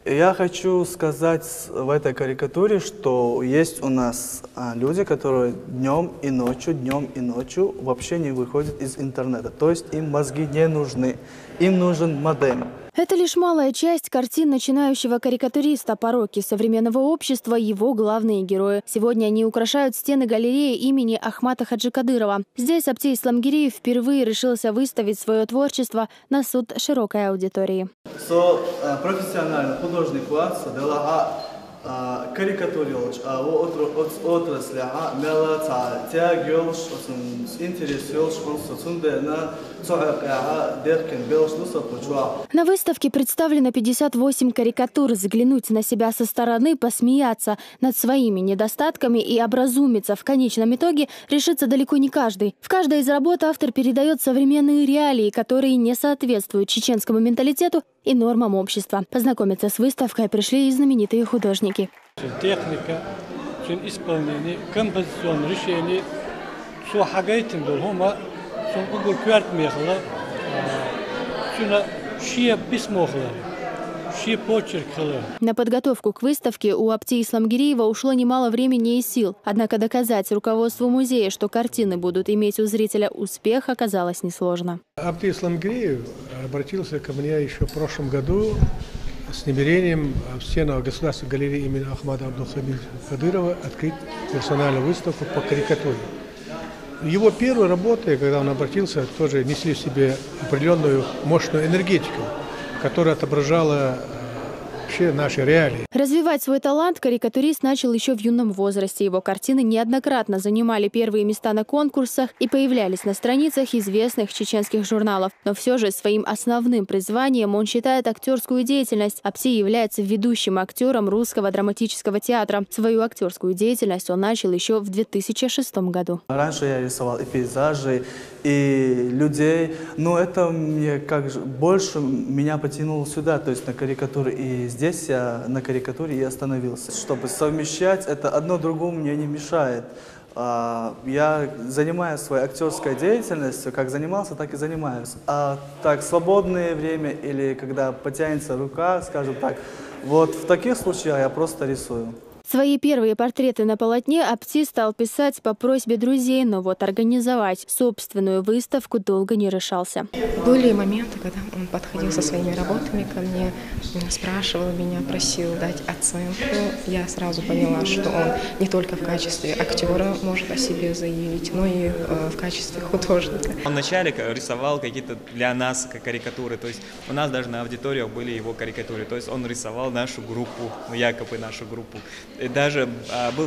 Я хочу сказать в этой карикатуре, что есть у нас люди, которые днем и ночью вообще не выходят из интернета. То есть им мозги не нужны, им нужен модем. Это лишь малая часть картин начинающего карикатуриста. Пороки современного общества – его главные герои. Сегодня они украшают стены галереи имени Ахмата Хаджи Кадырова. Здесь Аптей Исламгириев впервые решился выставить свое творчество на суд широкой аудитории. Профессиональный художник карикатурилыч, отрасли, мелоца, тягелш, интересуешь, на выставке представлено 58 карикатур. Взглянуть на себя со стороны, посмеяться над своими недостатками и образумиться в конечном итоге решится далеко не каждый. В каждой из работ автор передает современные реалии, которые не соответствуют чеченскому менталитету и нормам общества. Познакомиться с выставкой пришли и знаменитые художники. Техника, исполнение, композиционное решение, на подготовку к выставке у Аптея Исламгириева ушло немало времени и сил. Однако доказать руководству музея, что картины будут иметь у зрителя успех, оказалось несложно. Аптей Исламгириев обратился ко мне еще в прошлом году с намерением в стенах Государственной галереи имени Ахмата Абдулхамида Кадырова открыть персональную выставку по карикатуре. Его первые работы, когда он обратился, тоже несли в себе определенную мощную энергетику, которая отображала вообще наши реалии. Развивать свой талант карикатурист начал еще в юном возрасте. Его картины неоднократно занимали первые места на конкурсах и появлялись на страницах известных чеченских журналов. Но все же своим основным призванием он считает актерскую деятельность. Аптей является ведущим актером Русского драматического театра. Свою актерскую деятельность он начал еще в 2006 году. Раньше я рисовал и пейзажи, и людей, но это мне больше меня потянуло сюда, то есть на карикатуры. И здесь я на карикатуре и остановился. Чтобы совмещать, это одно другому мне не мешает. Я занимаюсь своей актерской деятельностью, как занимался, так и занимаюсь. А так, свободное время или когда потянется рука, скажем так, вот в таких случаях я просто рисую. Свои первые портреты на полотне Аптей стал писать по просьбе друзей, но вот организовать собственную выставку долго не решался. Были моменты, когда он подходил со своими работами ко мне, спрашивал меня, просил дать оценку. Я сразу поняла, что он не только в качестве актера может о себе заявить, но и в качестве художника. Он вначале рисовал какие-то для нас карикатуры, то есть у нас даже на аудиториях были его карикатуры, то есть он рисовал нашу группу, якобы нашу группу. И даже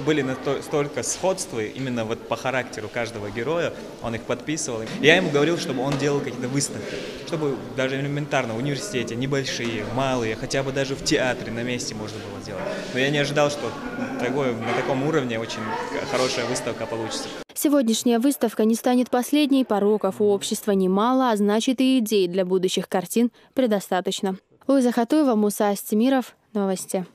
были столько сходства именно вот по характеру каждого героя, он их подписывал. Я ему говорил, чтобы он делал какие-то выставки, чтобы даже элементарно в университете, небольшие, малые, хотя бы даже в театре на месте можно было делать. Но я не ожидал, что на таком уровне очень хорошая выставка получится. Сегодняшняя выставка не станет последней. Пороков у общества немало, а значит и идей для будущих картин предостаточно. Луиза Хатуева, Муса Астемиров. Новости.